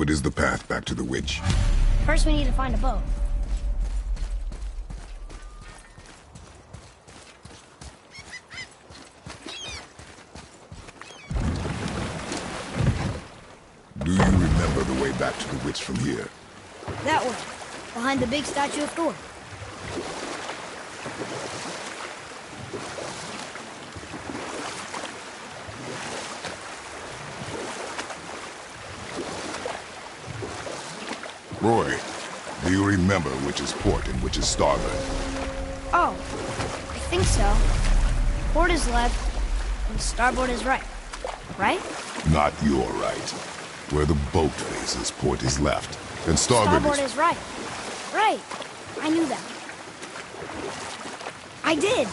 What is the path back to the witch? First we need to find a boat. Do you remember the way back to the witch from here? That way, behind the big statue of Thor. Roy, do you remember which is port and which is starboard? Oh, I think so. Port is left, and starboard is right. Right? Not your right. Where the boat faces, port is left, and starboard is right. Right. I knew that. I did.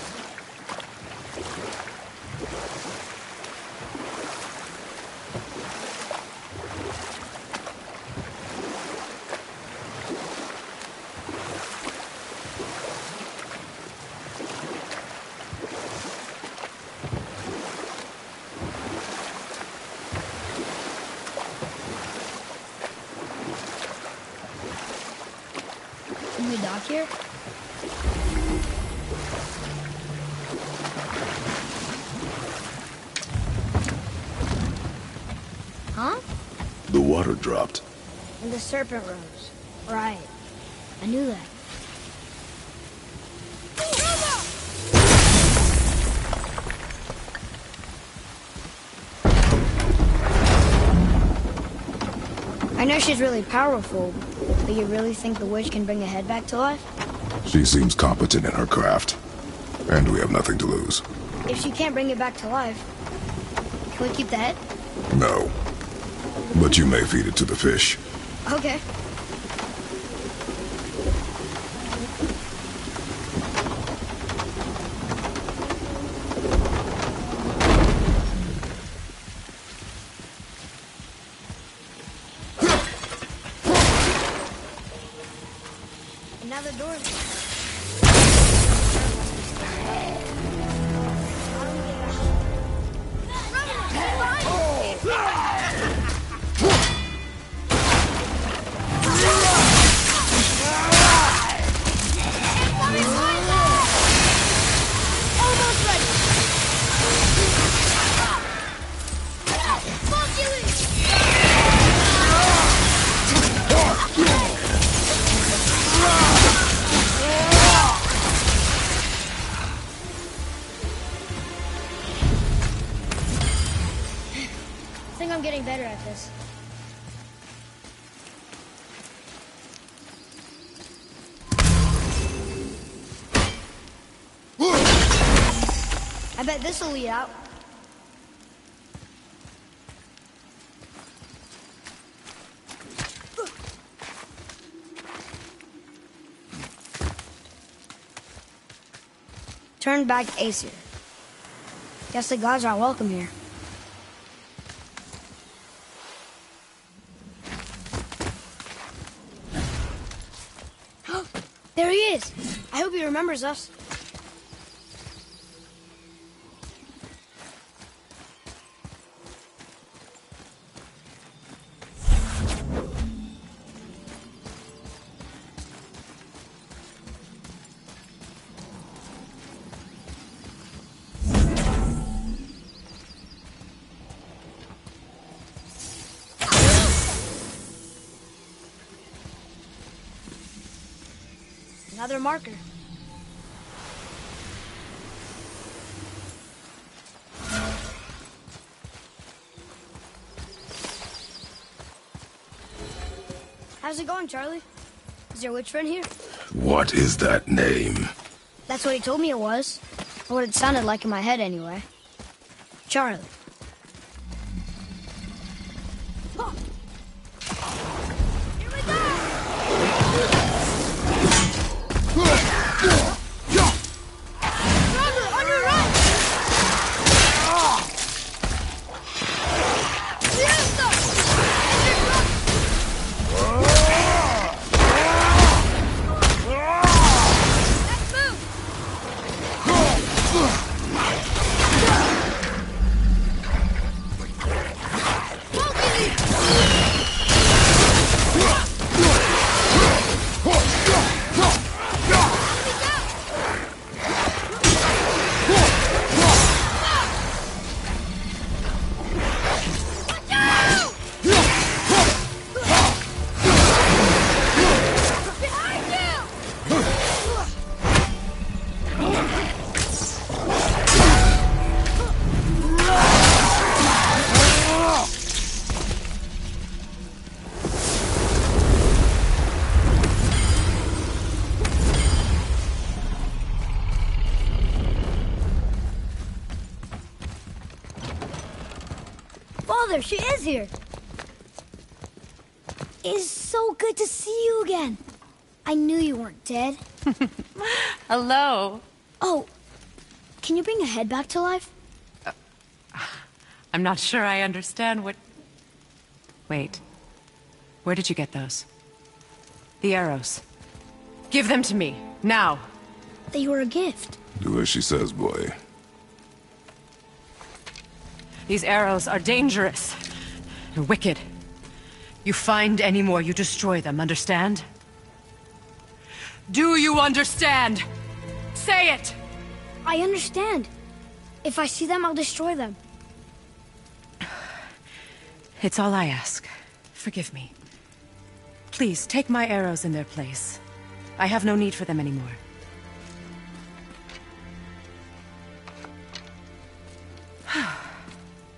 Can we dock here? Huh? The water dropped. And the serpent rose. Right. I knew that. I know she's really powerful, but you really think the witch can bring a head back to life? She seems competent in her craft, and we have nothing to lose. If she can't bring it back to life, can we keep the head? No. But you may feed it to the fish. Okay. And now the door's almost ready. I think I'm getting better at this. I bet this'll lead out. Turn back Aesir. Guess the gods aren't welcome here. There he is! I hope he remembers us. Another marker. How's it going, Charlie? Is your witch friend here? What is that name? That's what he told me it was. Or what it sounded like in my head, anyway. Charlie. Oh. Here we go! Roger, on your right! Fiesta! Let's move! Father, she is here. It's so good to see you again. I knew you weren't dead. Hello. Oh, can you bring a head back to life? I'm not sure I understand what... Wait. Where did you get those? The arrows. Give them to me, now. They were a gift. Do as she says, boy. These arrows are dangerous. And wicked. You find any more, you destroy them, understand? Do you understand? Say it! I understand. If I see them, I'll destroy them. It's all I ask. Forgive me. Please, take my arrows in their place. I have no need for them anymore.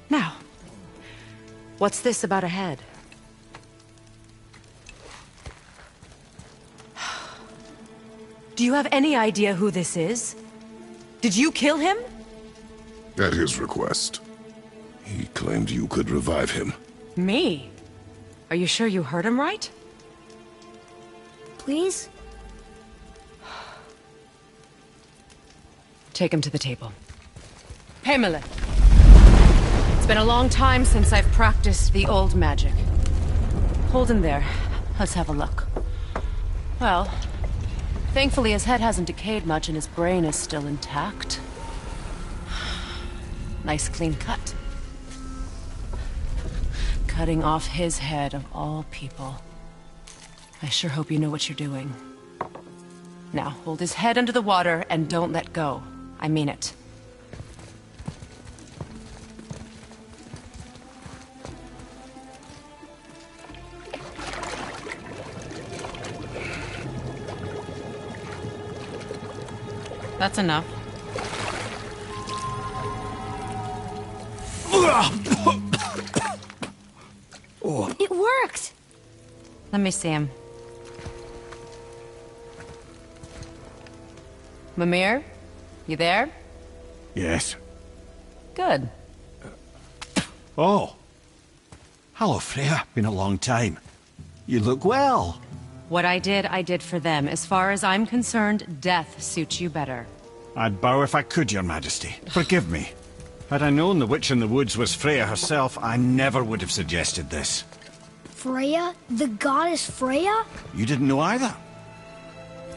Now, what's this about a head? Do you have any idea who this is? Did you kill him? At his request. He claimed you could revive him. Me? Are you sure you heard him right? Please? Take him to the table. Pamela. It's been a long time since I've practiced the old magic. Hold him there. Let's have a look. Well, thankfully his head hasn't decayed much and his brain is still intact. Nice clean cut. Cutting off his head of all people. I sure hope you know what you're doing. Now, hold his head under the water and don't let go. I mean it. That's enough. It worked! Let me see him. Mimir? You there? Yes. Good. Oh. Hello, Freya. Been a long time. You look well. What I did for them. As far as I'm concerned, death suits you better. I'd bow if I could, Your Majesty. Forgive me. Had I known the witch in the woods was Freya herself, I never would have suggested this. Freya? The goddess Freya? You didn't know either?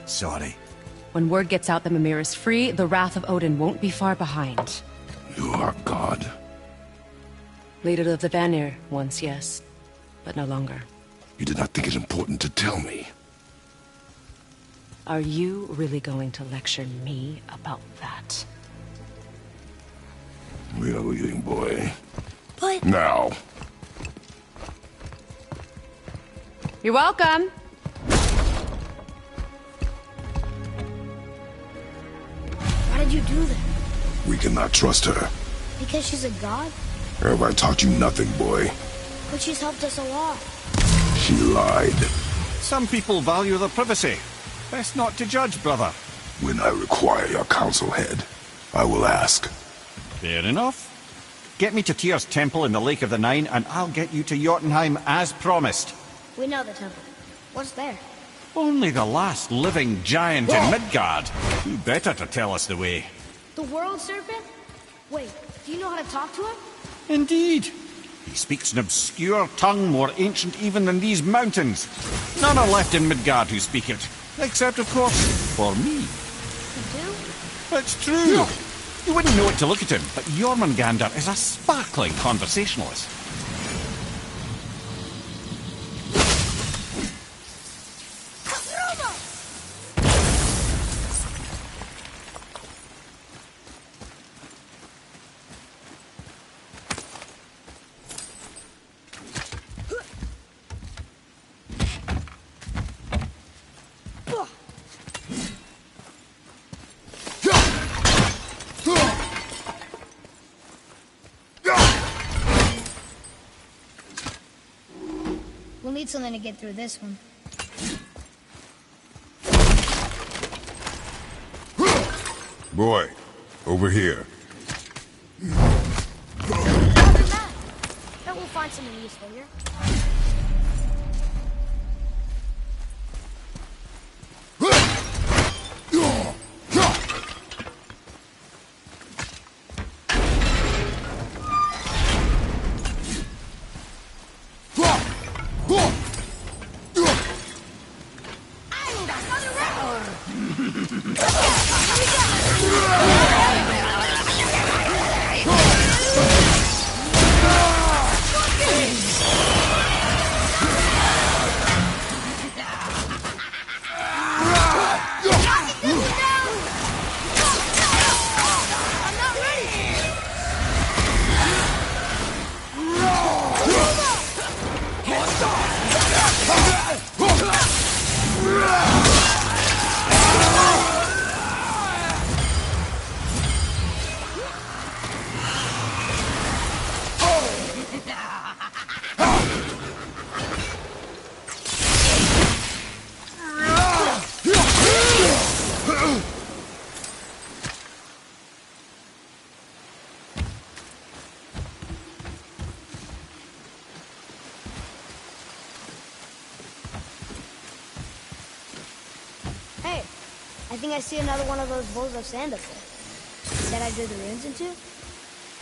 Sorry. When word gets out that Mimir is free, the wrath of Odin won't be far behind. You are God. Leader of the Vanir, once, yes. But no longer. You did not think it important to tell me. Are you really going to lecture me about that? We are leaving, boy. But... Now. You're welcome! Why did you do that? We cannot trust her. Because she's a god? Have I taught you nothing, boy? But she's helped us a lot. She lied. Some people value their privacy. Best not to judge, brother. When I require your council head, I will ask. Fair enough. Get me to Tyr's temple in the Lake of the Nine, and I'll get you to Jotunheim as promised. We know the temple. What's there? Only the last living giant in Midgard. Who better to tell us the way? The world serpent? Wait, do you know how to talk to him? Indeed. He speaks an obscure tongue more ancient even than these mountains. None are left in Midgard who speak it. Except, of course, for me. You do? It's true. You wouldn't know it to look at him, but Jormungandr is a sparkling conversationalist. We'll need something to get through this one. Boy, over here. we'll find something useful here. Hey, I think I see another one of those bowls of sand up there. Said I drew the runes into?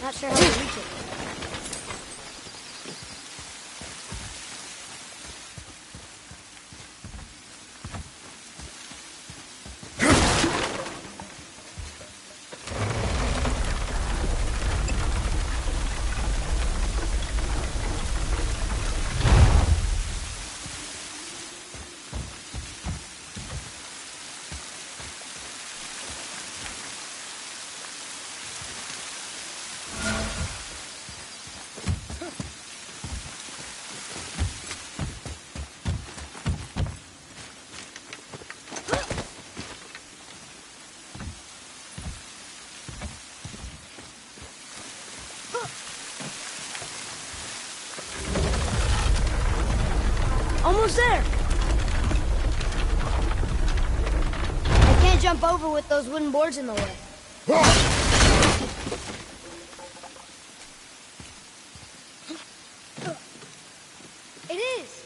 Not sure how to reach it. Almost there! I can't jump over with those wooden boards in the way. It is!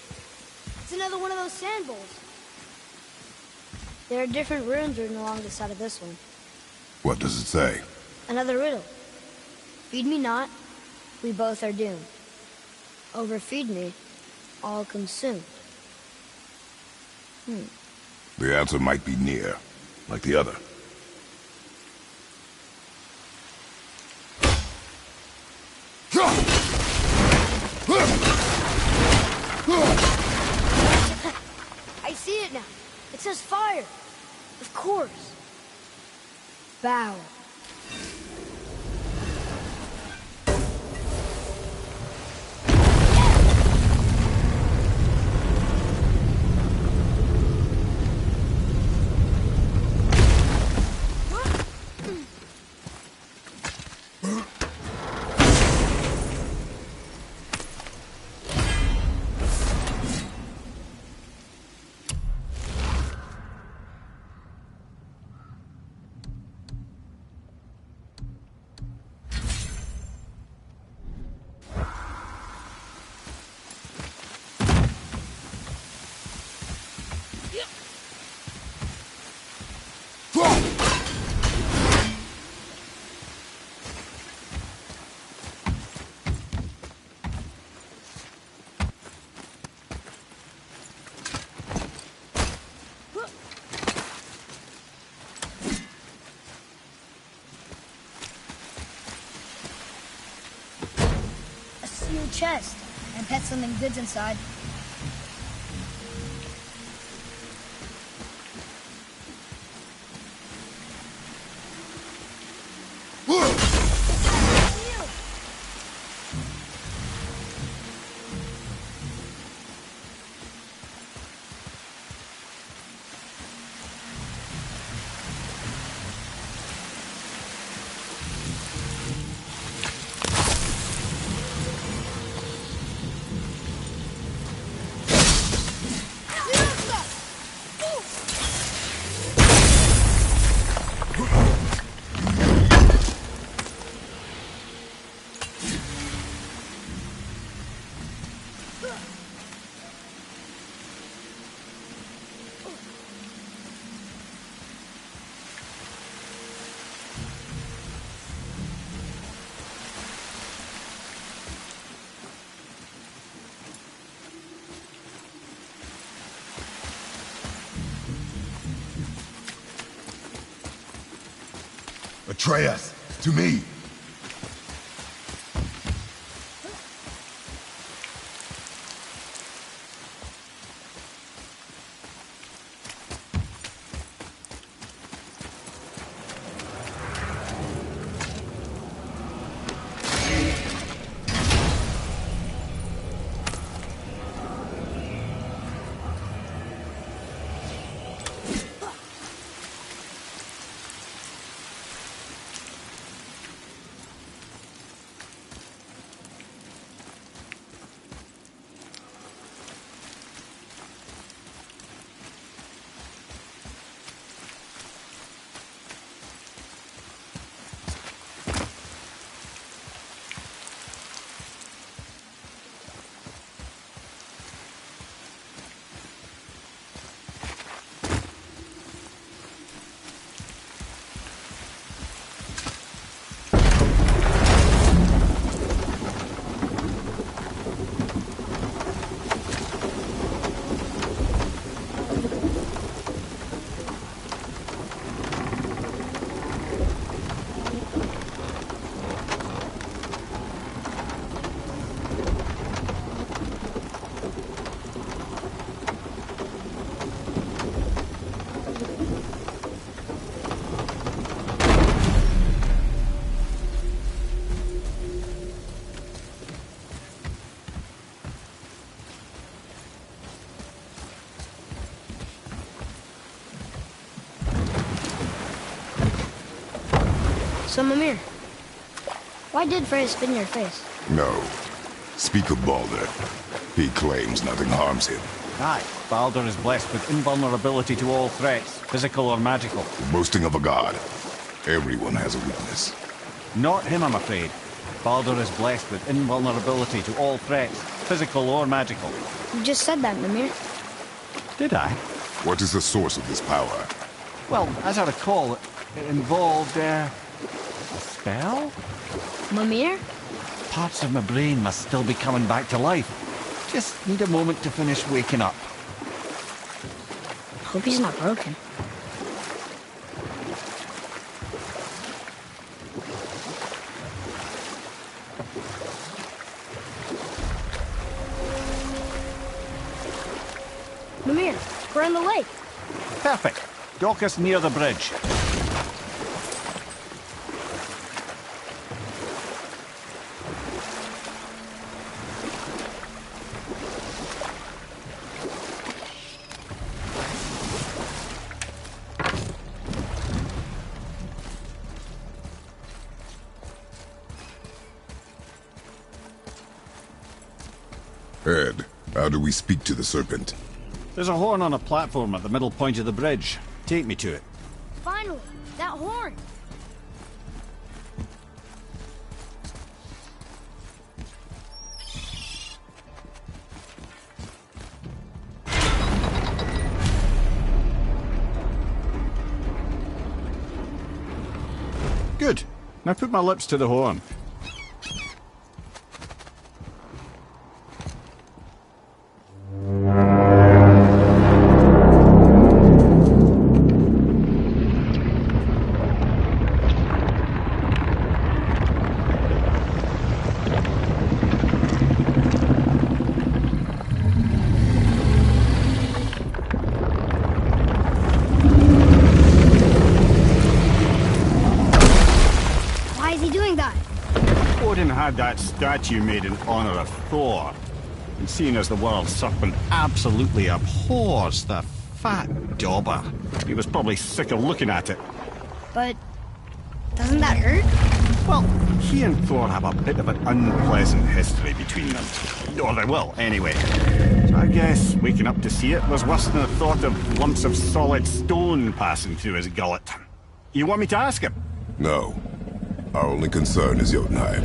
It's another one of those sand bowls. There are different runes written along the side of this one. What does it say? Another riddle. Feed me not, we both are doomed. Overfeed me, all consumed. The answer might be near, like the other. I see it now. It says fire. Of course. Bow. Chest and pet something good's inside. Atreus, to me! So, Mimir, why did Freya spit in your face? No. Speak of Baldur. He claims nothing harms him. Aye, Baldur is blessed with invulnerability to all threats, physical or magical. Boasting of a god. Everyone has a weakness. Not him, I'm afraid. Baldur is blessed with invulnerability to all threats, physical or magical. You just said that, Mimir. Did I? What is the source of this power? Well, as I recall, it involved, a spell? Mimir? Parts of my brain must still be coming back to life. Just need a moment to finish waking up. Hope he's not broken. Mimir, we're in the lake. Perfect. Dock us near the bridge. Ed, how do we speak to the serpent? There's a horn on a platform at the middle point of the bridge. Take me to it. Finally, that horn. Good. Now put my lips to the horn. Why is he doing that? Odin had that statue made in honor of Thor. And seeing as the world serpent absolutely abhors the fat dauber, he was probably sick of looking at it. But doesn't that hurt? Well, he and Thor have a bit of an unpleasant history between them. Or they will, anyway. So I guess waking up to see it was worse than the thought of lumps of solid stone passing through his gullet. You want me to ask him? No. Our only concern is Jotunheim.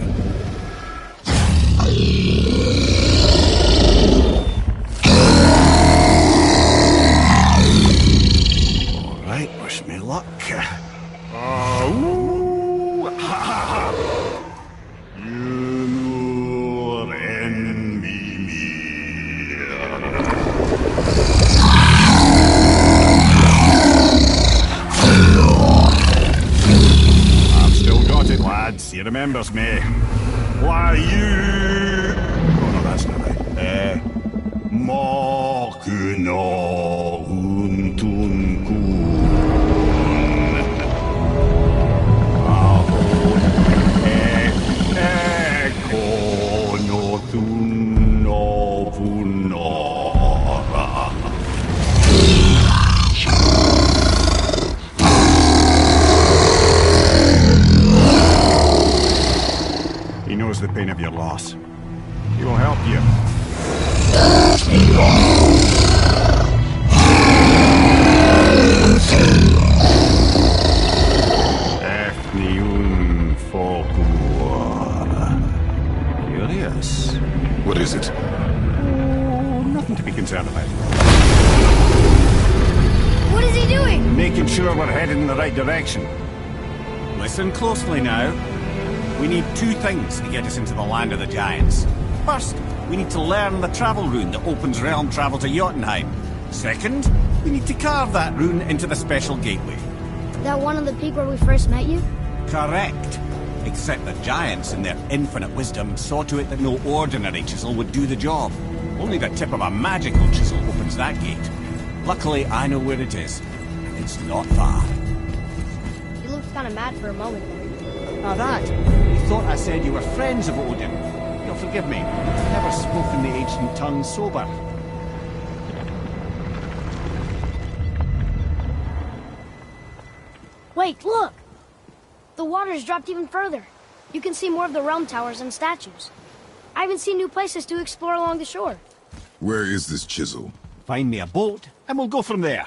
All right, wish me luck. Ooh, ha, ha, ha. Ymur en Mimir. I'm me. Why you... Oh no, that's not right. Mokuno untunkun. Eko no tunno punora. He knows the pain of your loss. He will help you. Ethniun Folkuara. Curious. What is it? Oh, nothing to be concerned about. What is he doing? Making sure we're headed in the right direction. Listen closely now. We need two things to get us into the land of the giants. First, we need to learn the travel rune that opens realm travel to Jotunheim. Second, we need to carve that rune into the special gateway. That one on the peak where we first met you? Correct. Except the giants, in their infinite wisdom, saw to it that no ordinary chisel would do the job. Only the tip of a magical chisel opens that gate. Luckily, I know where it is. And it's not far. You looked kind of mad for a moment there. Now that, you thought I said you were friends of Odin. You'll forgive me. I've never spoken the ancient tongue sober. Wait, look! The water's dropped even further. You can see more of the realm towers and statues. I even see new places to explore along the shore. Where is this chisel? Find me a boat, and we'll go from there.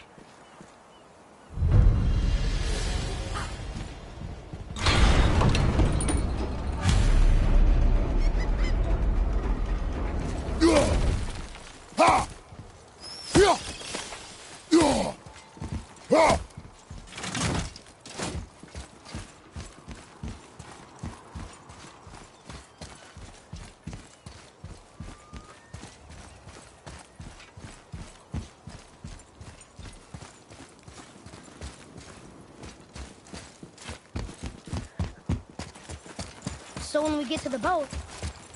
So when we get to the boat,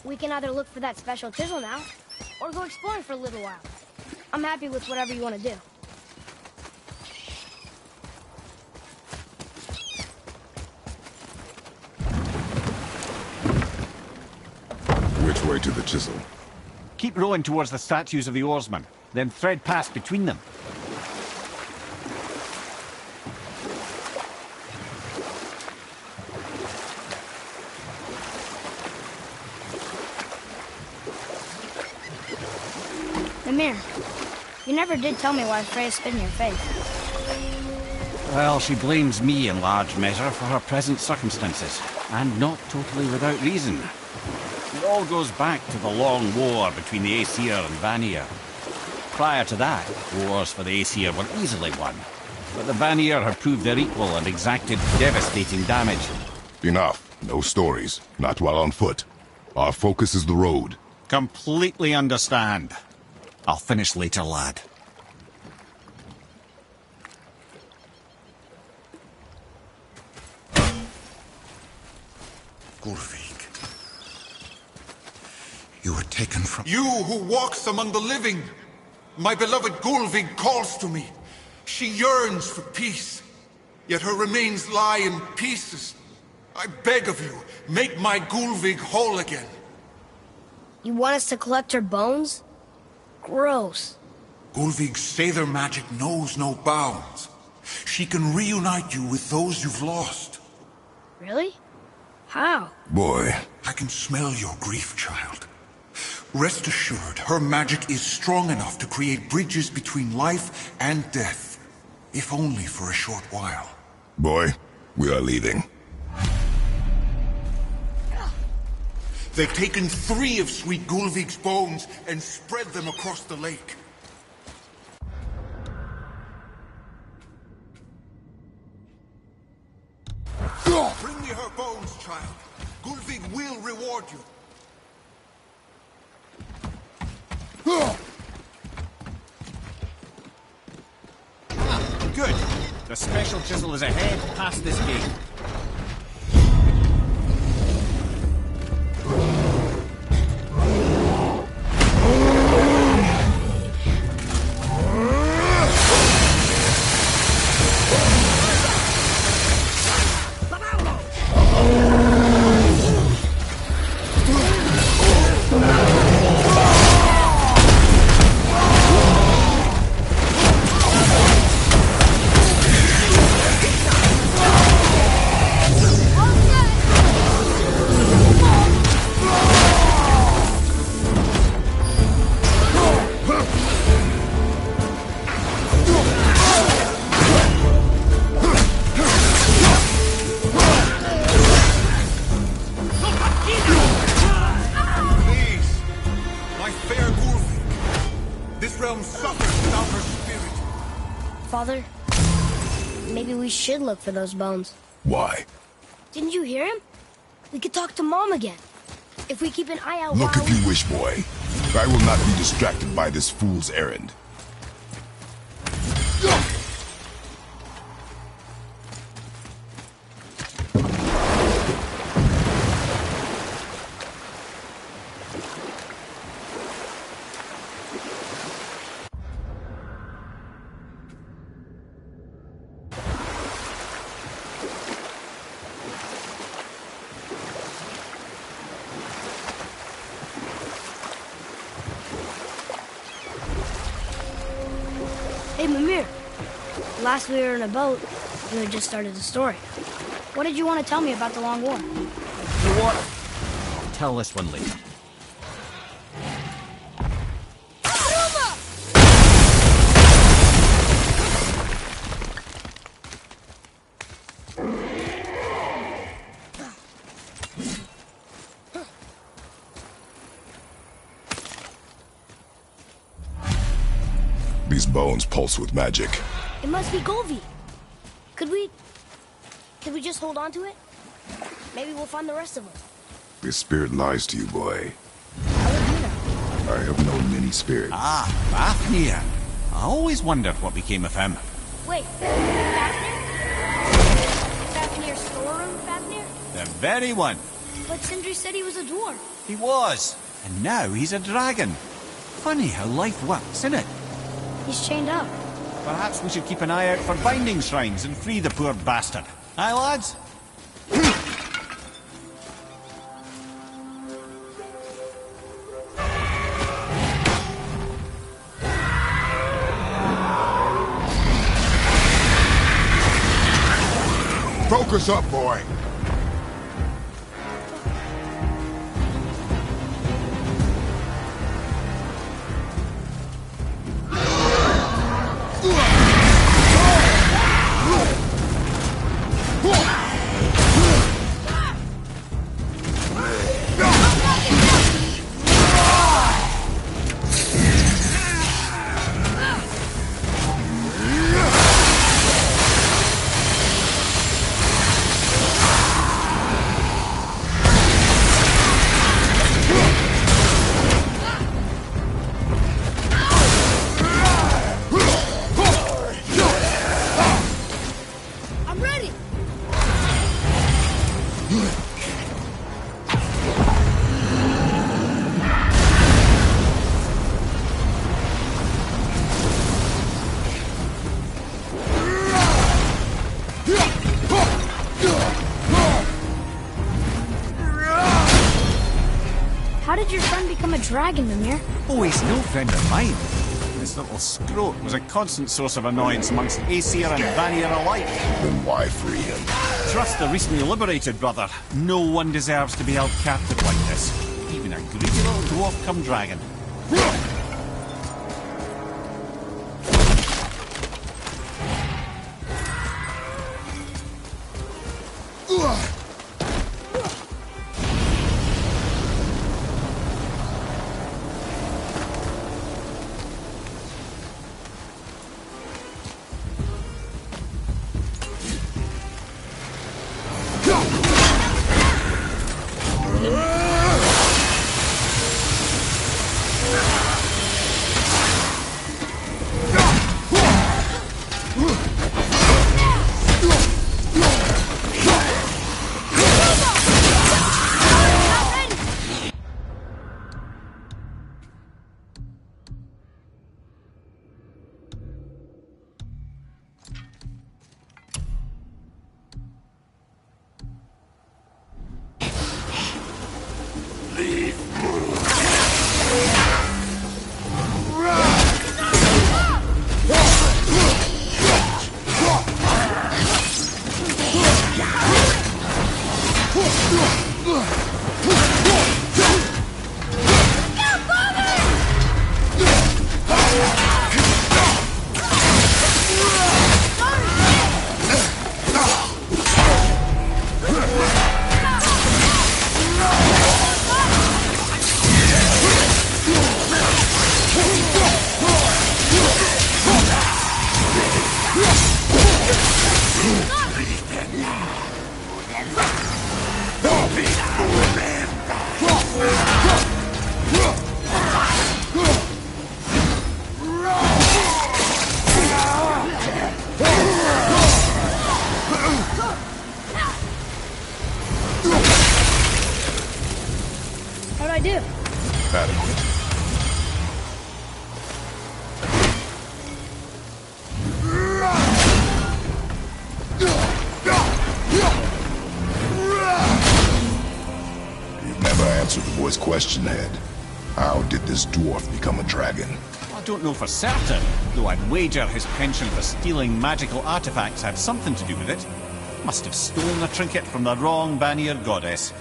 we can either look for that special chisel now, or go exploring for a little while. I'm happy with whatever you want to do. Which way to the chisel? Keep rowing towards the statues of the oarsmen, then thread past between them. Mimir, you never did tell me why Freya spit in your face. Well, she blames me in large measure for her present circumstances, and not totally without reason. It all goes back to the long war between the Aesir and Vanir. Prior to that, wars for the Aesir were easily won, but the Vanir had proved their equal and exacted devastating damage. Enough. No stories. Not while on foot. Our focus is the road. Completely understand. I'll finish later, lad. Gulvig. You were taken from... You who walks among the living! My beloved Gulvig calls to me. She yearns for peace, yet her remains lie in pieces. I beg of you, make my Gulvig whole again. You want us to collect her bones? Gross. Gulvig's Seidr magic knows no bounds. She can reunite you with those you've lost. Really? How? Boy. I can smell your grief, child. Rest assured, her magic is strong enough to create bridges between life and death. If only for a short while. Boy, we are leaving. They've taken 3 of Sweet Gulvig's bones and spread them across the lake. Bring me her bones, child. Gulvig will reward you. Good. The special chisel is ahead, past this gate. realm suffers without her spirit. Father, maybe we should look for those bones. Why? Didn't you hear him? We could talk to Mom again. If we keep an eye out Look while if you wish, boy. I will not be distracted by this fool's errand. Hey, Mimir. Last we were in a boat, you had just started the story. What did you want to tell me about the Long War? The what? I'll tell this one later. These bones pulse with magic. It must be Golvi. Could we just hold on to it? Maybe we'll find the rest of them. His spirit lies to you, boy. How would you know? I have known many spirits. Ah, Fafnir. I always wondered what became of him. Wait, Fafnir? Fafnir's storeroom, Fafnir? The very one. But Sindri said he was a dwarf. He was. And now he's a dragon. Funny how life works, isn't it? He's chained up. Perhaps we should keep an eye out for binding shrines and free the poor bastard. Aye, lads? Focus up, boy. I'm ready! How did your friend become a dragon, Mimir? Oh, he's no friend of mine. This little scrote was a constant source of annoyance amongst Aesir and Vanir alike. Then why free him? Trust the recently liberated, brother. No one deserves to be held captive like this. Even a greedy little dwarf come dragon. I do? Adequate. You've never answered the boy's question, Head. How did this dwarf become a dragon? I don't know for certain, though I'd wager his penchant for stealing magical artifacts had something to do with it. Must have stolen the trinket from the wrong Vanir goddess.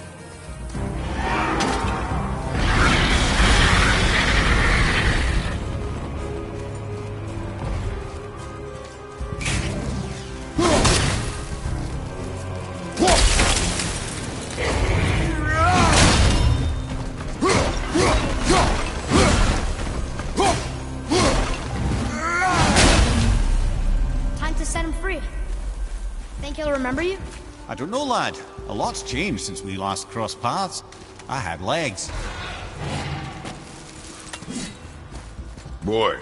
Time to set him free. Think he'll remember you? I don't know, lad. A lot's changed since we last crossed paths. I had legs. Boy.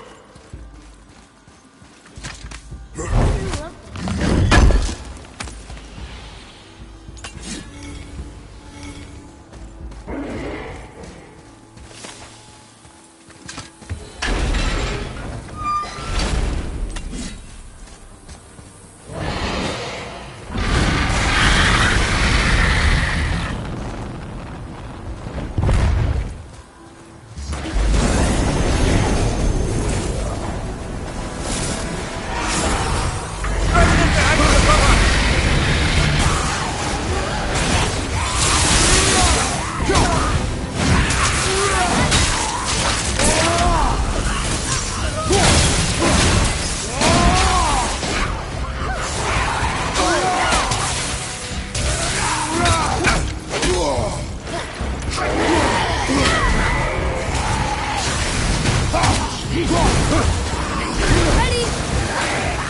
Ready?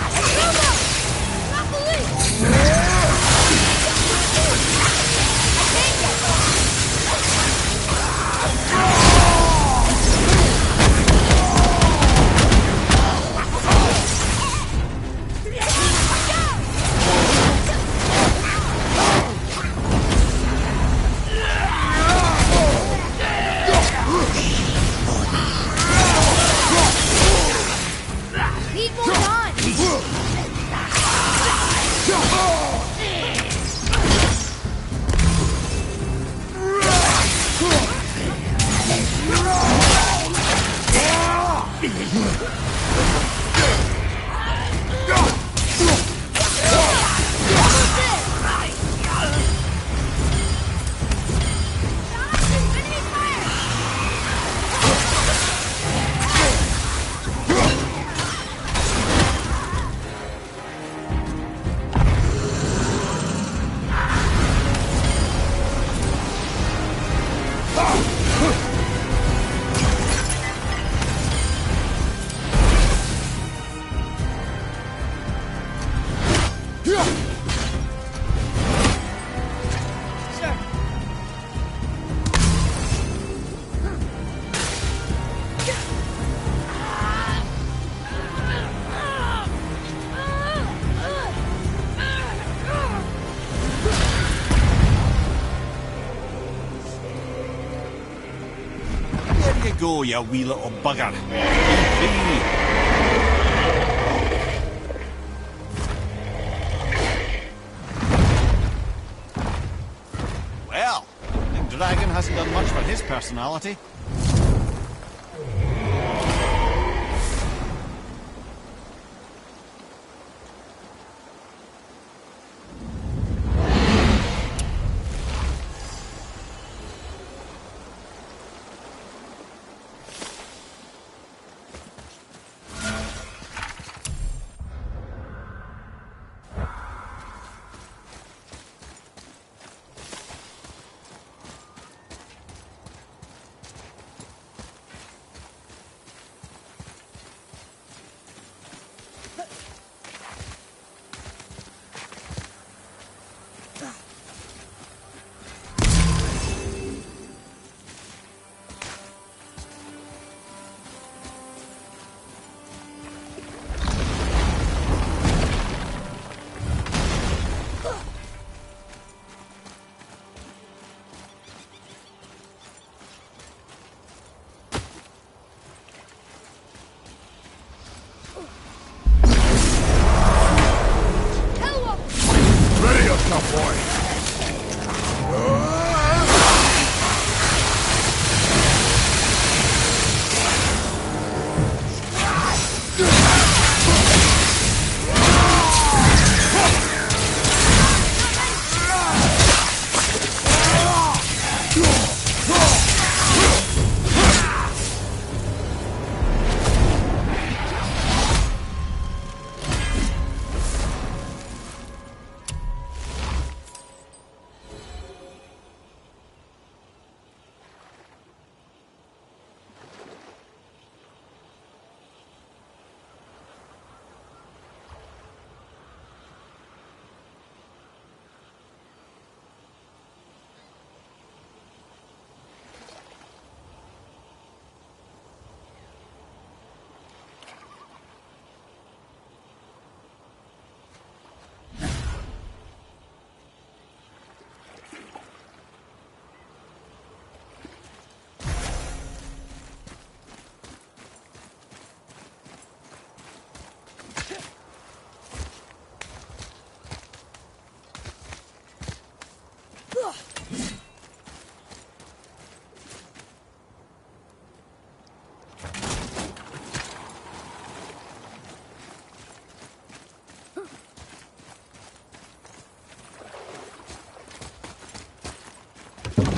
Silva! Not believe! Need more time! Sir. There you go, you wee little bugger. Free. Well, I think Dragon hasn't done much for his personality.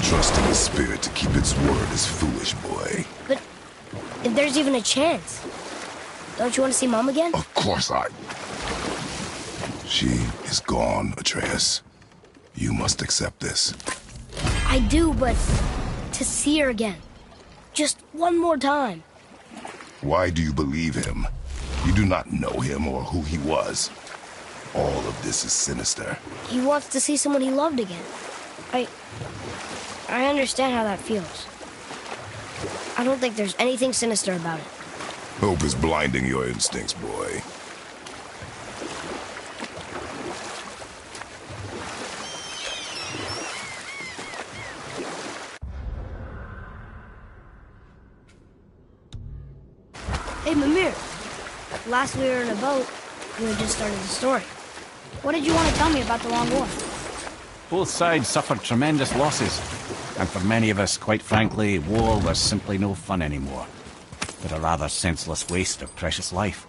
Trusting the spirit to keep its word is foolish, boy. But if there's even a chance, don't you want to see Mom again? Of course I... She is gone, Atreus. You must accept this. I do, but to see her again. Just one more time. Why do you believe him? You do not know him or who he was. All of this is sinister. He wants to see someone he loved again. I understand how that feels. I don't think there's anything sinister about it. Hope is blinding your instincts, boy. Hey, Mimir. Last we were in a boat, you had just started the story. What did you want to tell me about the Long War? Both sides suffered tremendous losses. And for many of us, quite frankly, war was simply no fun anymore. But a rather senseless waste of precious life.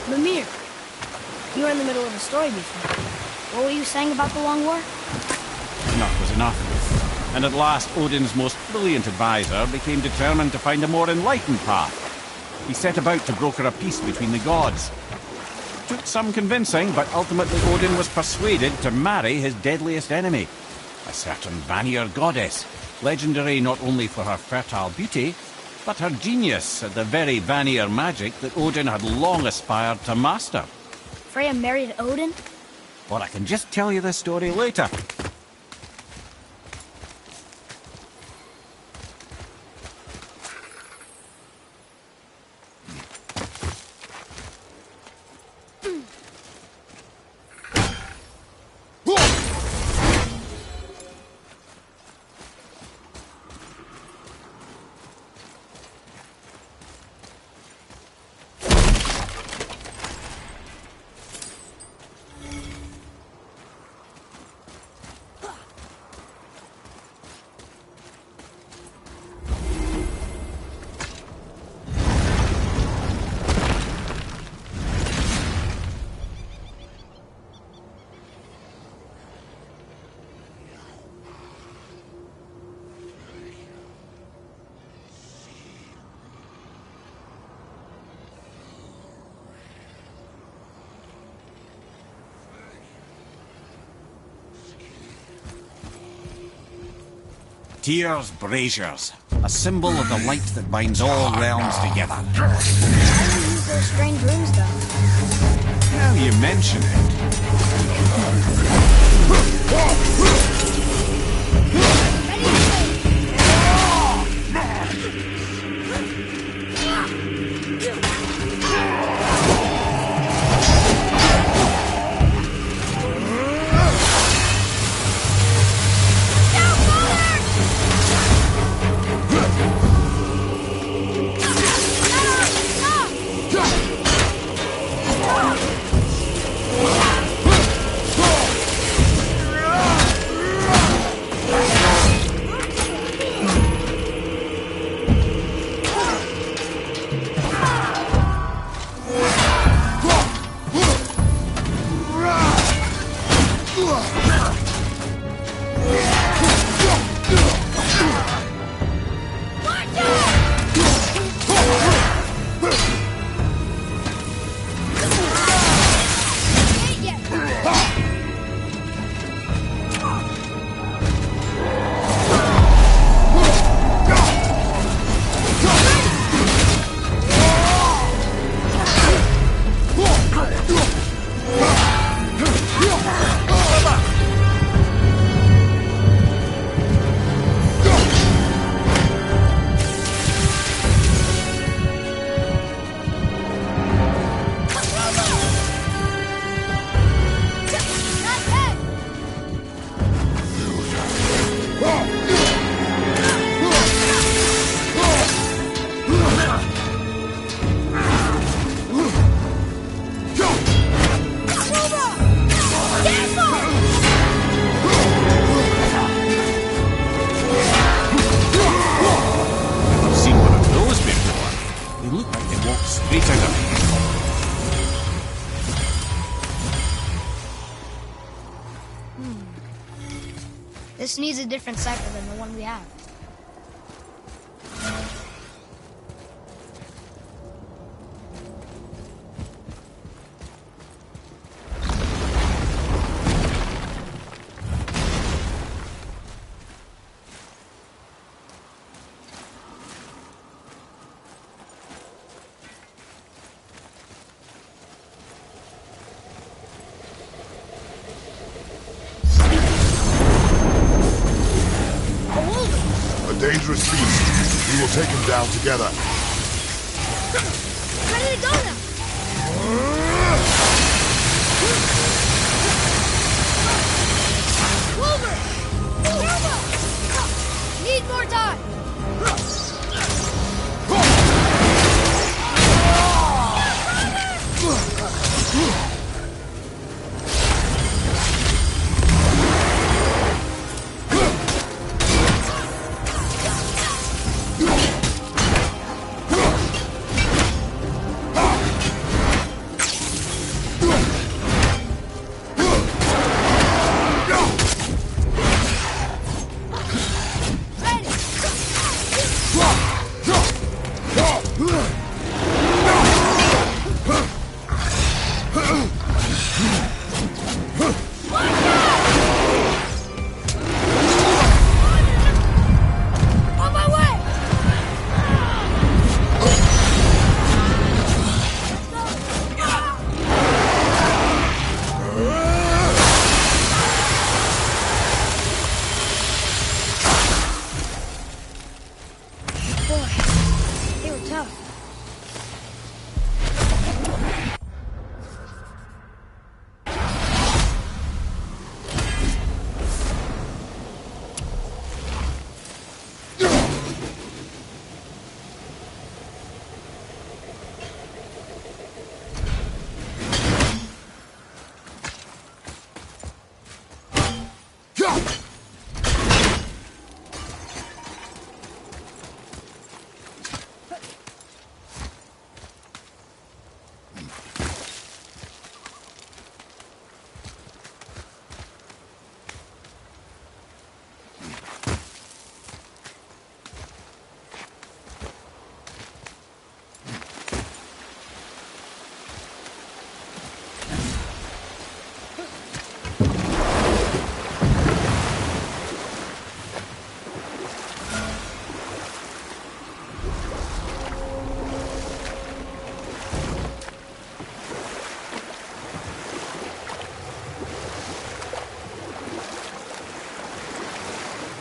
Mimir, you were in the middle of a story before. What were you saying about the Long War? Enough was enough. And at last, Odin's most brilliant advisor became determined to find a more enlightened path. He set about to broker a peace between the gods. Took some convincing, but ultimately Odin was persuaded to marry his deadliest enemy, a certain Vanir goddess, legendary not only for her fertile beauty, but her genius at the very Vanir magic that Odin had long aspired to master. Freya married Odin? Or I can just tell you the story later. Tyr's braziers, a symbol of the light that binds all realms together. How do you use those strange runes, though? Now you mention it. Retailer. This needs a different cipher than the one we have. Dangerous beast. We will take him down together. Ready to go now! Wolver! Turbo! Need more time!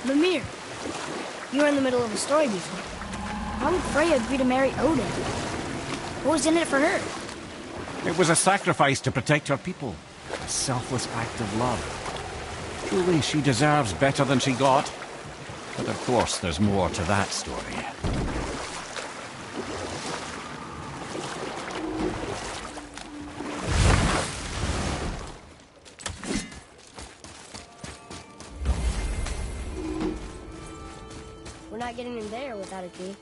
Mimir, you were in the middle of a story before. Why would Freya agree to marry Odin? What was in it for her? It was a sacrifice to protect her people. A selfless act of love. Truly, she deserves better than she got. But of course, there's more to that story. We're not getting in there without a key.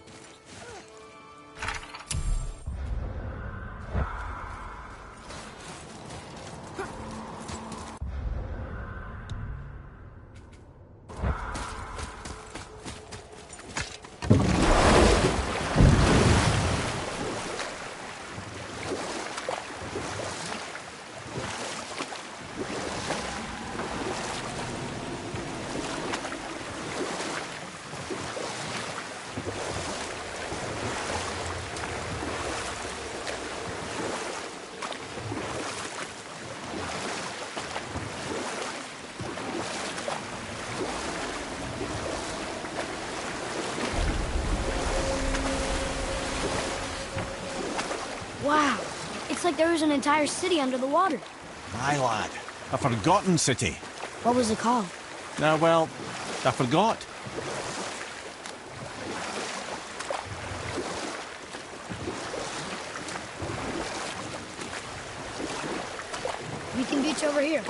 Wow, it's like there was an entire city under the water. My lad, a forgotten city. What was it called? Well, I forgot. Beacon Beach over here.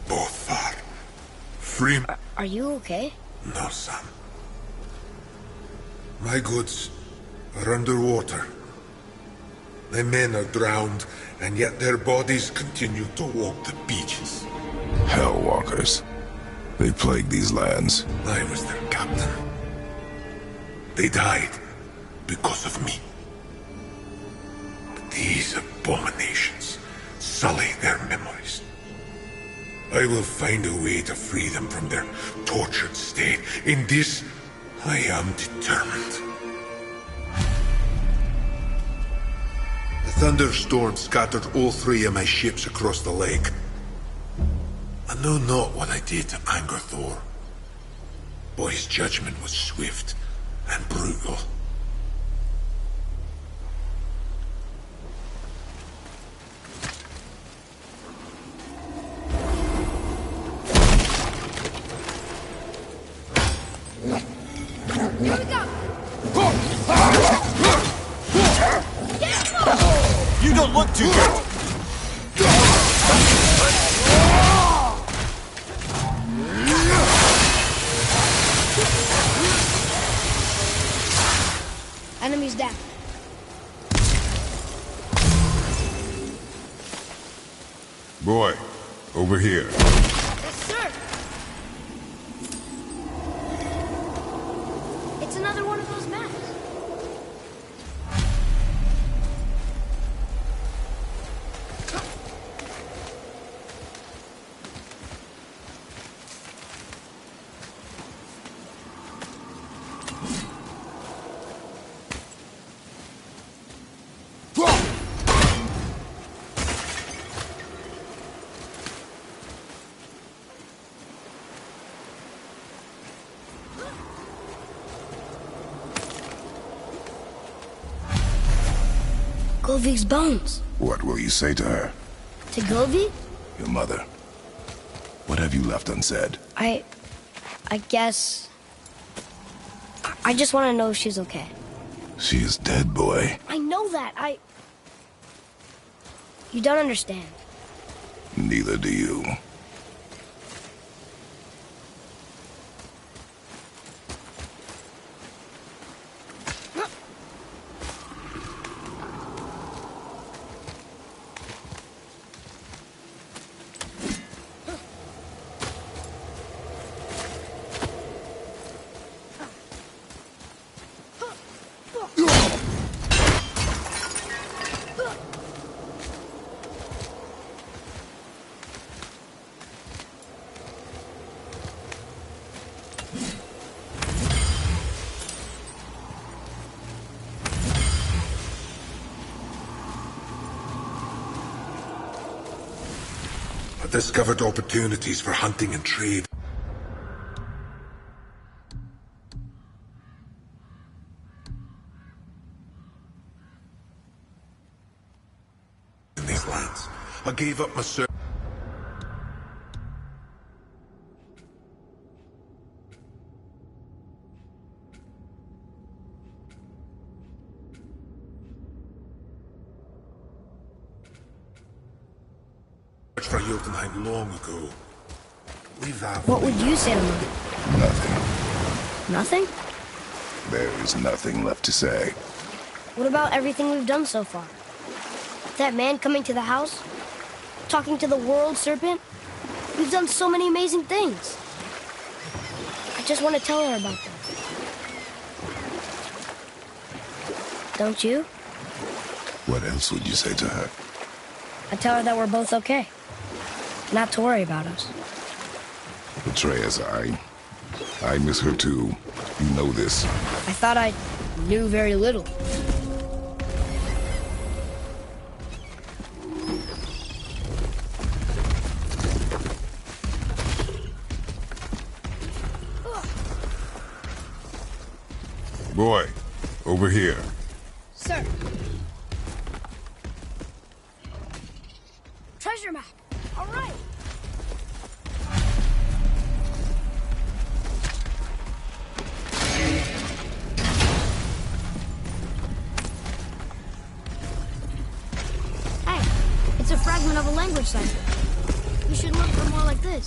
Boy, free... Are you okay? No, son. My goods are underwater. My men are drowned, and yet their bodies continue to walk the beaches. Hellwalkers. They plague these lands. I was their captain. They died because of me. But these abominations sully their memories. I will find a way to free them from their tortured state. In this, I am determined. The thunderstorm scattered all 3 of my ships across the lake. I know not what I did to anger Thor, but his judgment was swift and brutal. You don't look too good! Enemies down. Boy, over here. Yes, sir. It's another one of those maps. Golvik's bones. What will you say to her? To Golvik? Your mother. What have you left unsaid? I guess... I just want to know if she's okay. She is dead, boy. I know that. You don't understand. Neither do you. I discovered opportunities for hunting and trade. In these lands, I gave up my search for Jotunheim long ago. Leave that. What would you say to Mother? Nothing. Nothing? There is nothing left to say. What about everything we've done so far? That man coming to the house? Talking to the world serpent? We've done so many amazing things. I just want to tell her about them. Don't you? What else would you say to her? I tell her that we're both okay. Not to worry about us. Atreus, I miss her too. You know this. I thought I knew very little. Boy, over here. Sir. Treasure map. All right. Hey, it's a fragment of a language cipher. We should look for more like this.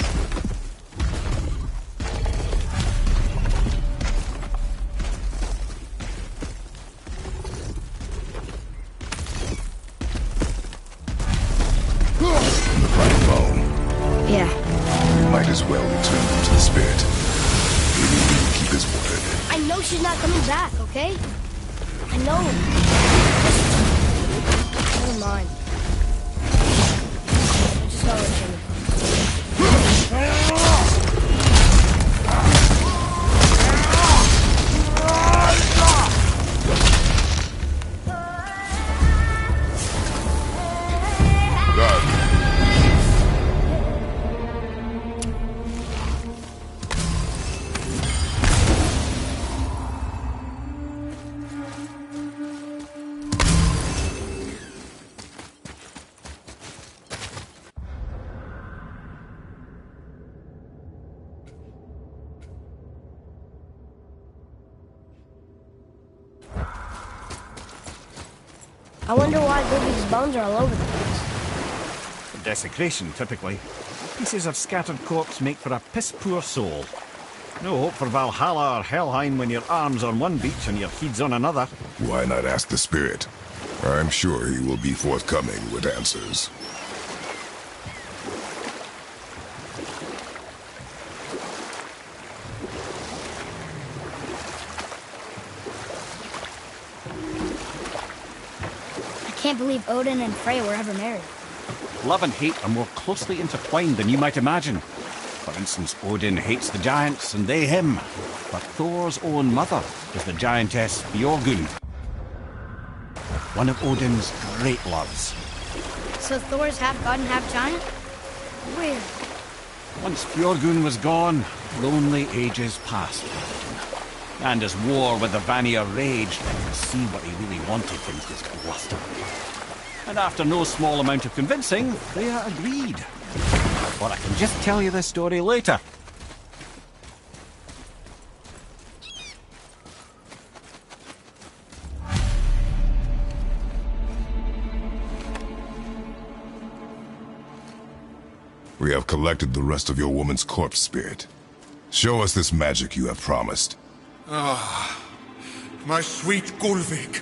Yeah. You might as well return them to the spirit. Maybe he will keep his word. I know she's not coming back, okay? I know. Never mind. I just gotta let Jenny. I wonder why Gulvig's bones are all over the place. Desecration, typically. Pieces of scattered corpse make for a piss-poor soul. No hope for Valhalla or Helheim when your arm's on one beach and your head's on another. Why not ask the spirit? I'm sure he will be forthcoming with answers. I can't believe Odin and Freyr were ever married. Love and hate are more closely intertwined than you might imagine. For instance, Odin hates the giants and they him. But Thor's own mother is the giantess Björgund, one of Odin's great loves. So Thor's half god and half giant? Weird. Once Björgund was gone, lonely ages passed for Odin. And as war with the Vanir raged, and to see what he really wanted things was bluster. And after no small amount of convincing, Freya agreed. Or I can just tell you this story later. We have collected the rest of your woman's corpse spirit. Show us this magic you have promised. Ah, my sweet Gulvig.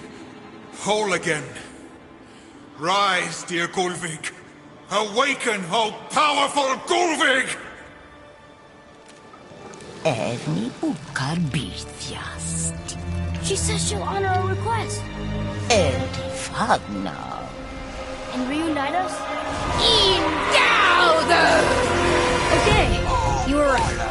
Whole again. Rise, dear Gulvig. Awaken, O powerful Gulvig! Erni bukar bitjast. She says she'll honor our request. Erdi fagnar. And reunite us? Ingauder! Okay, you were right.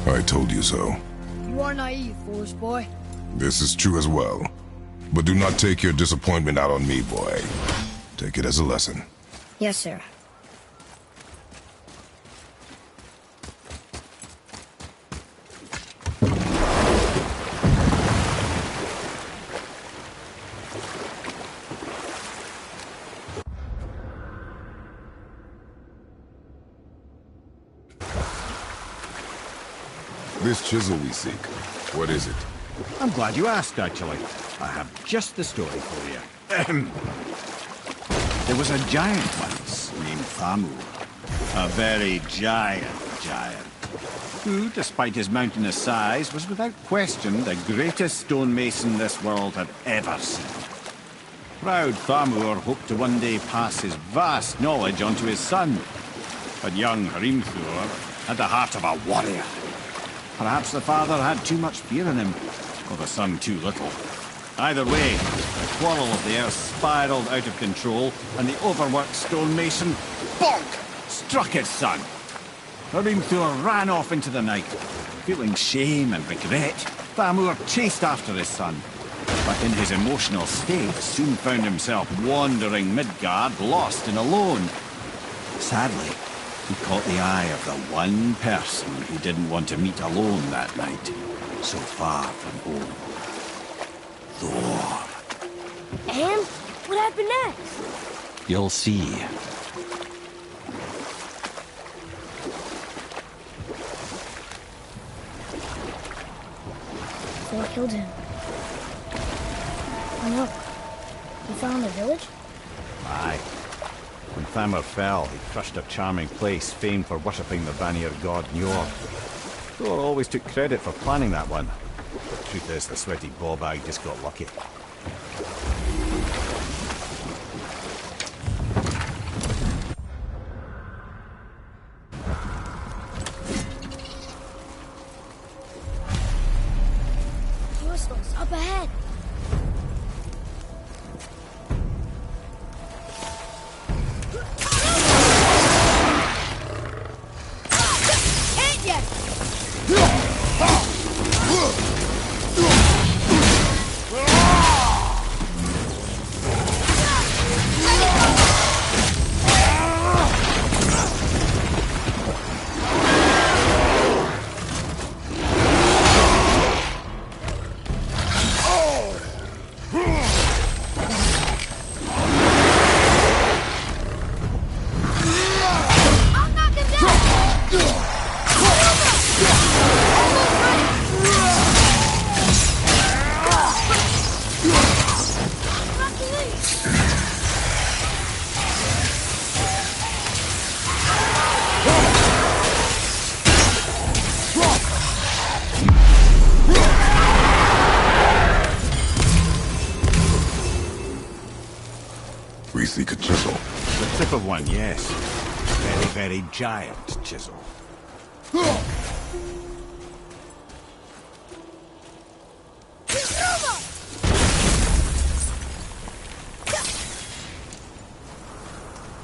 I told you so. You are naive, foolish boy. This is true as well. But do not take your disappointment out on me, boy. Take it as a lesson. Yes, sir. This chisel we seek, what is it? I'm glad you asked, actually. I have just the story for you. There was a giant once named Thamur. A very giant, who, despite his mountainous size, was without question the greatest stonemason this world had ever seen. Proud Thamur hoped to one day pass his vast knowledge on to his son. But young Hrimthur had the heart of a warrior. Perhaps the father had too much fear in him, or the son too little. Either way, the quarrel of the earth spiraled out of control, and the overworked stonemason, bonk, struck his son. Hrimthur ran off into the night. Feeling shame and regret, Thamur chased after his son. But in his emotional state, soon found himself wandering Midgard, lost and alone. Sadly, he caught the eye of the one person he didn't want to meet alone that night, so far from home. Thor. And what happened next? You'll see. Thor killed him. And look, he found the village? Aye. When Thamur fell, he crushed a charming place famed for worshipping the Vanir god Njord. Thor always took credit for planning that one. The truth is, the sweaty ballbag just got lucky. Whistles up ahead. Ain't yet. I'll knock him down. Rocky Lee. We seek a chisel. The tip of one, yes. Very, very giant chisel.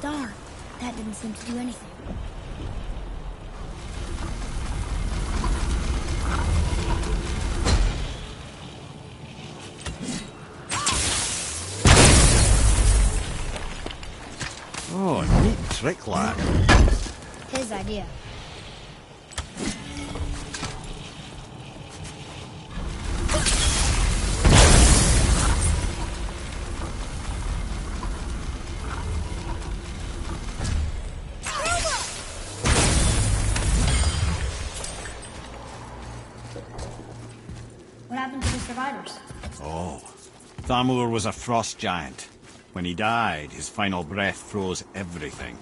Darn, that didn't seem to do anything. Oh, neat trick, lad. His idea. What happened to the survivors? Oh. Thamur was a frost giant. When he died, his final breath froze everything.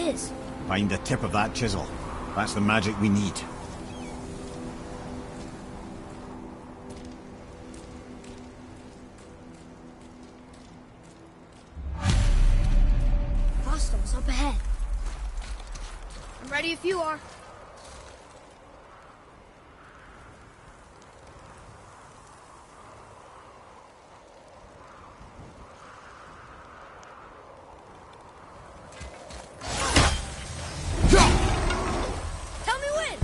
is. Find the tip of that chisel. That's the magic we need. Hostels up ahead. I'm ready if you are. Tell me when!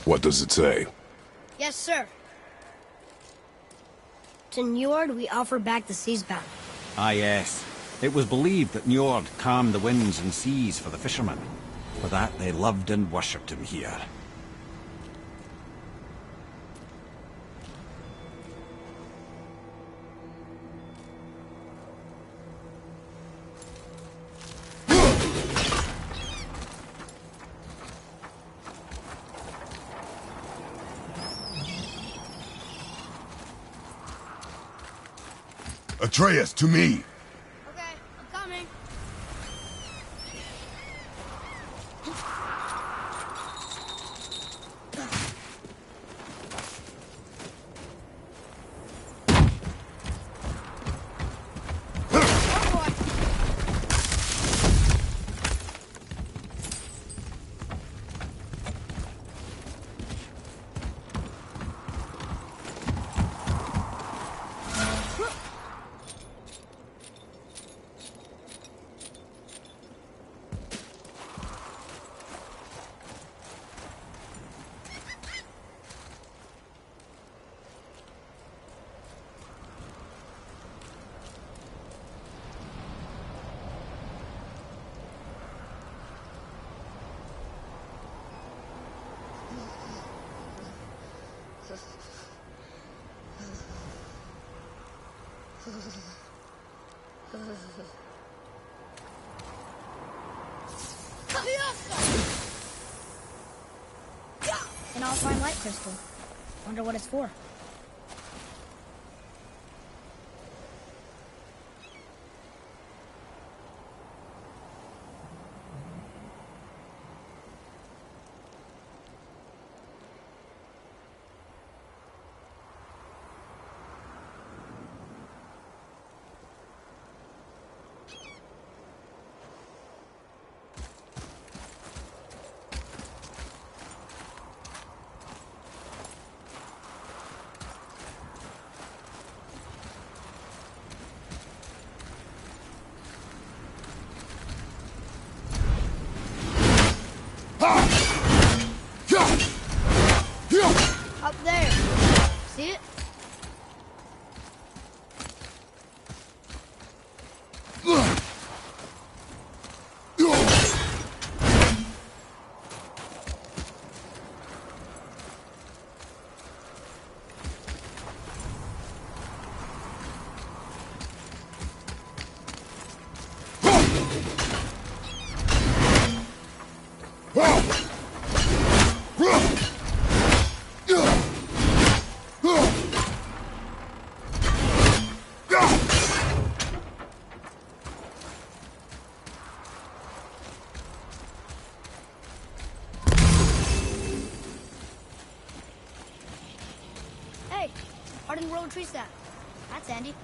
What does it say? Yes, sir. To Njord, we offer back the sea's bounty. Ah, yes. It was believed that Njord calmed the winds and seas for the fishermen. For that, they loved and worshipped him here. Atreus, to me! Okay, I'm coming. An all-fine light crystal. Wonder what it's for. floating world tree stand. That's handy.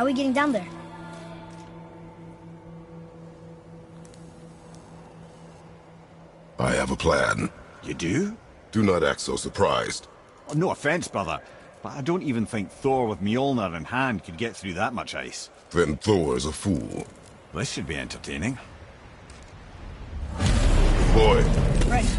How are we getting down there? I have a plan. You do? Do not act so surprised. Oh, no offense, brother, but I don't even think Thor with Mjolnir in hand could get through that much ice. Then Thor's a fool. This should be entertaining. Boy, Right.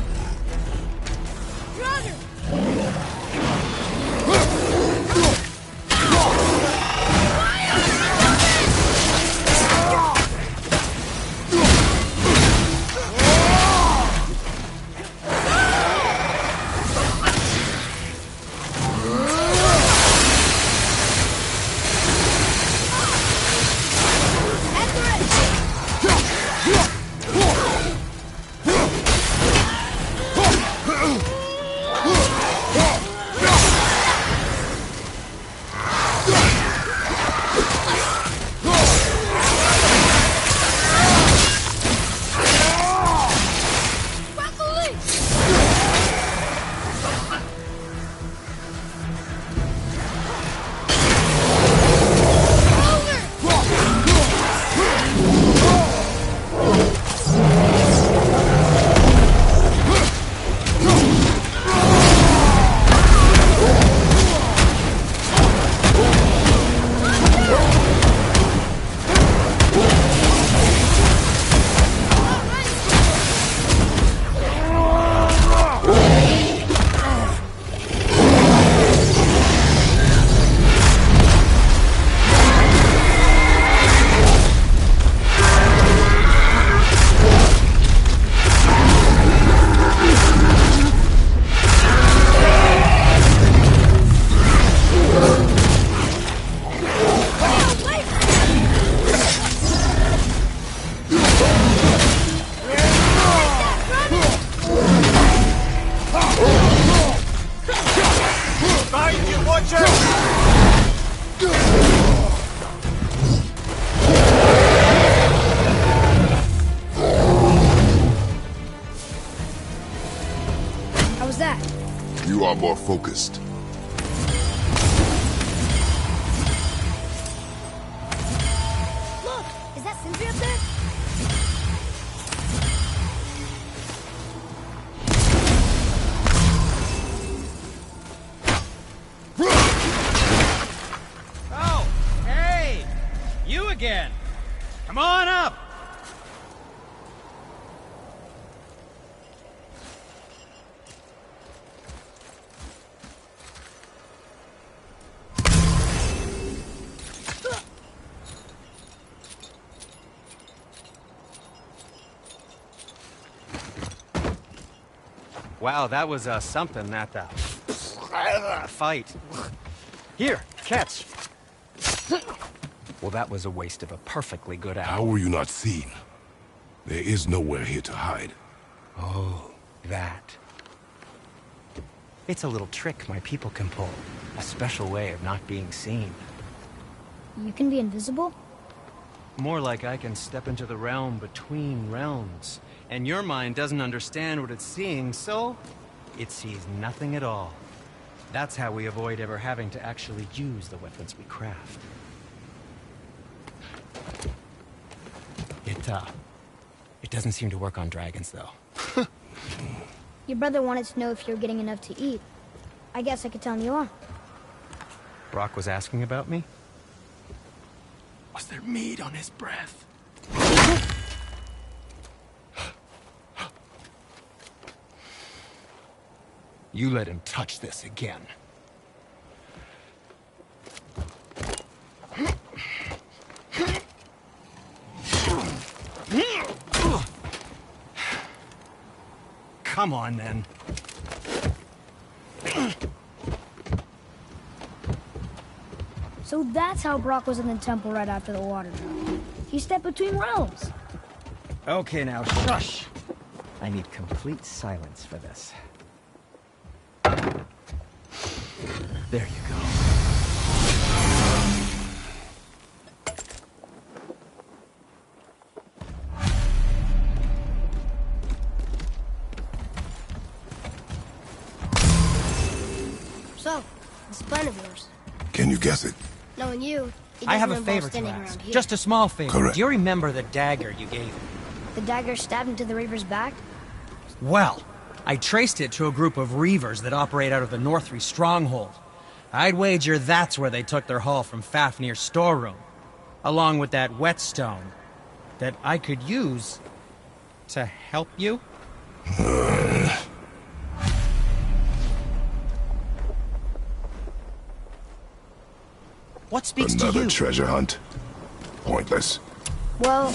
was that? You are more focused. Look! Is that Sindri up there? Oh, hey! You again! Come on up! Wow, that was something, that fight. Here, catch. Well, that was a waste of a perfectly good How apple. were you not seen? There is nowhere here to hide. Oh, that. It's a little trick my people can pull. A special way of not being seen. You can be invisible? More like I can step into the realm between realms. And your mind doesn't understand what it's seeing, so it sees nothing at all. That's how we avoid ever having to actually use the weapons we craft. It doesn't seem to work on dragons, though. Your brother wanted to know if you're getting enough to eat. I guess I could tell him you are. Brock was asking about me? Was there meat on his breath? You let him touch this again. Come on, then. So that's how Brock was in the temple right after the water drought. He stepped between realms. Okay, now, shush! I need complete silence for this. There you go. So, this plan of yours. Can you guess it? Knowing you, it I have a doesn't involve favor to standing ask. around here. Just a small favor. Correct. Do you remember the dagger you gave me? The dagger stabbed into the Reaper's back? Well, I traced it to a group of Reavers that operate out of the Northry stronghold. I'd wager that's where they took their haul from Fafnir's storeroom, along with that whetstone that I could use to help you. What speaks to Another you? treasure hunt? Pointless. Well,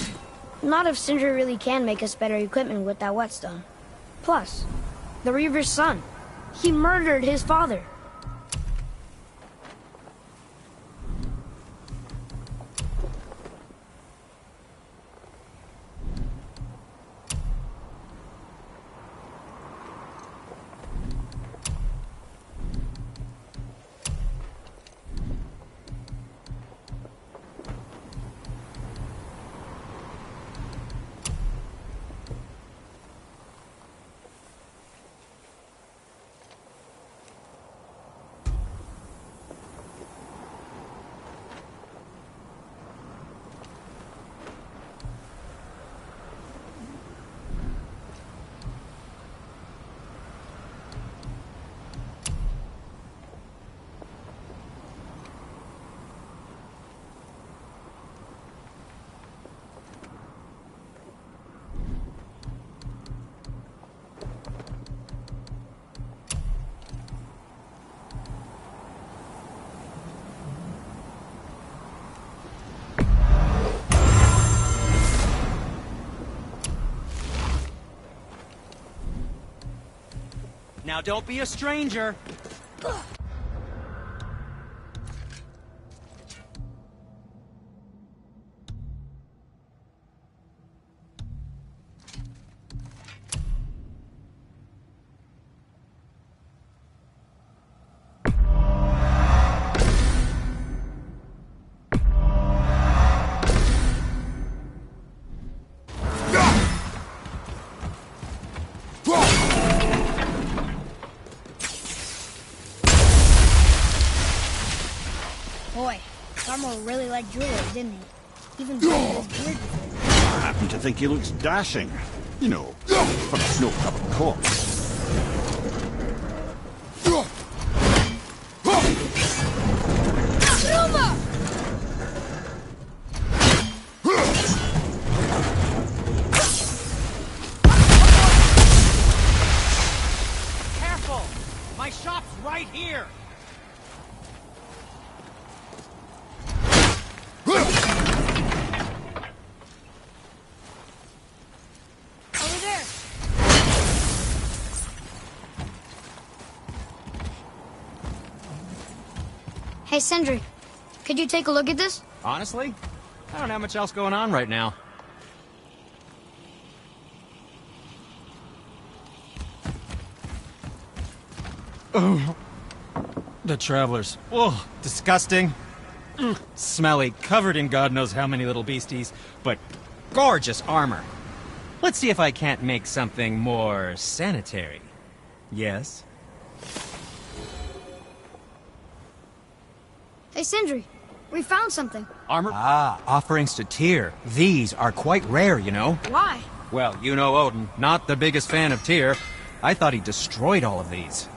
not if Sindri really can make us better equipment with that whetstone. Plus, the Reaver's son. He murdered his father. Now don't be a stranger. Armor really liked Juliet, didn't he? Even braided his beard before. I happen to think he looks dashing. You know, for a snow-covered corpse. Careful! My shop's right here! Over there! Hey, Sindri. Could you take a look at this? Honestly, I don't have much else going on right now. Oh, the travelers. Oh, disgusting. Smelly, covered in God knows how many little beasties, but gorgeous armor. Let's see if I can't make something more sanitary. Yes? Hey, Sindri. We found something. Armor? Ah, offerings to Tyr. These are quite rare, you know. Why? Well, you know Odin, not the biggest fan of Tyr. I thought he destroyed all of these.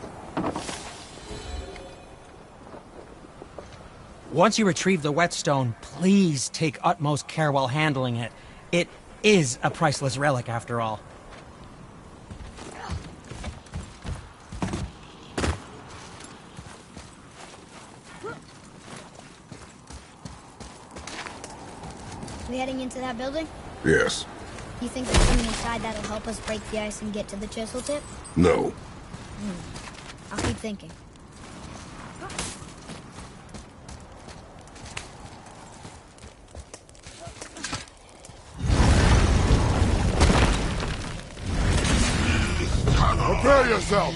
Once you retrieve the whetstone, please take utmost care while handling it. It is a priceless relic, after all. We heading into that building? Yes. You think there's something inside that'll help us break the ice and get to the chisel tip? No. I'll keep thinking. Prepare yourself!